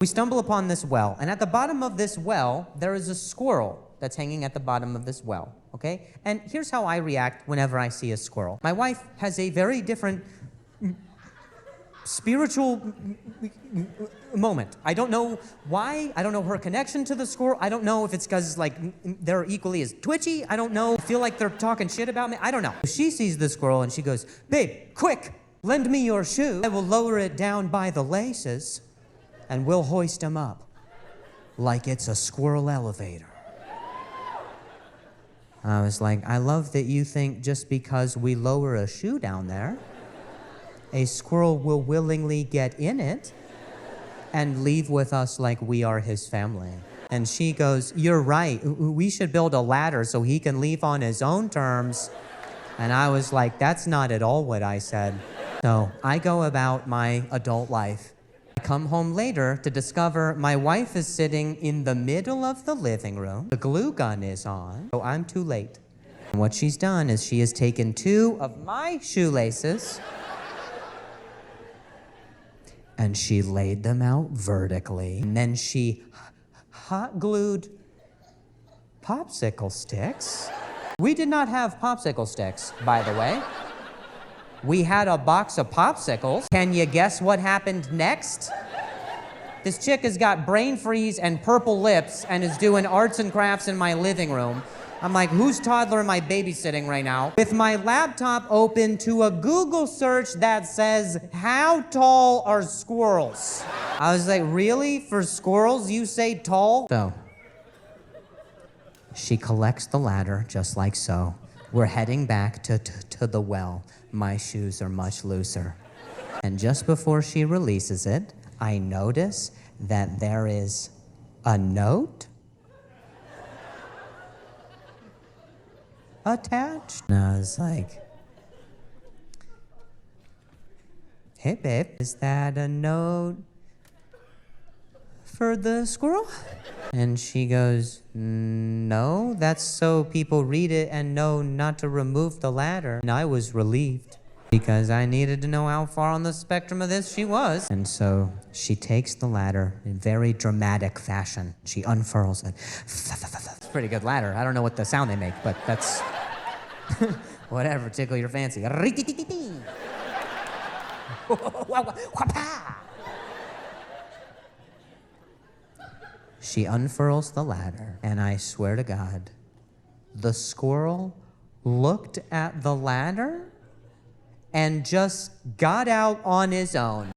We stumble upon this well, and at the bottom of this well, there is a squirrel that's hanging at the bottom of this well, okay? And here's how I react whenever I see a squirrel. My wife has a very different spiritual moment. I don't know why. I don't know her connection to the squirrel. I don't know if it's because, like, they're equally as twitchy. I don't know. I feel like they're talking shit about me. I don't know. She sees the squirrel and she goes, "Babe, quick, lend me your shoe. I will lower it down by the laces and we'll hoist him up like it's a squirrel elevator." I was like, I love that you think just because we lower a shoe down there, a squirrel will willingly get in it and leave with us like we are his family. And she goes, "You're right. We should build a ladder so he can leave on his own terms." And I was like, that's not at all what I said. So I go about my adult life. I come home later to discover my wife is sitting in the middle of the living room. The glue gun is on, so I'm too late. And what she's done is she has taken 2 of my shoelaces and she laid them out vertically. And then she hot glued popsicle sticks. We did not have popsicle sticks, by the way. We had a box of popsicles. Can you guess what happened next? This chick has got brain freeze and purple lips and is doing arts and crafts in my living room. I'm like, whose toddler am I babysitting right now? With my laptop open to a Google search that says, "How tall are squirrels?" I was like, really? For squirrels, you say tall? So, she collects the ladder just like so. We're heading back to the well. My shoes are much looser. And just before she releases it, I notice that there is a note attached. And I was like, "Hey babe, is that a note for the squirrel?" And she goes, "No, that's so people read it and know not to remove the ladder." And I was relieved because I needed to know how far on the spectrum of this she was. And so she takes the ladder in very dramatic fashion. She unfurls it. It's a pretty good ladder. I don't know what the sound they make, but that's whatever, tickle your fancy. She unfurls the ladder, and I swear to God, the squirrel looked at the ladder and just got out on his own.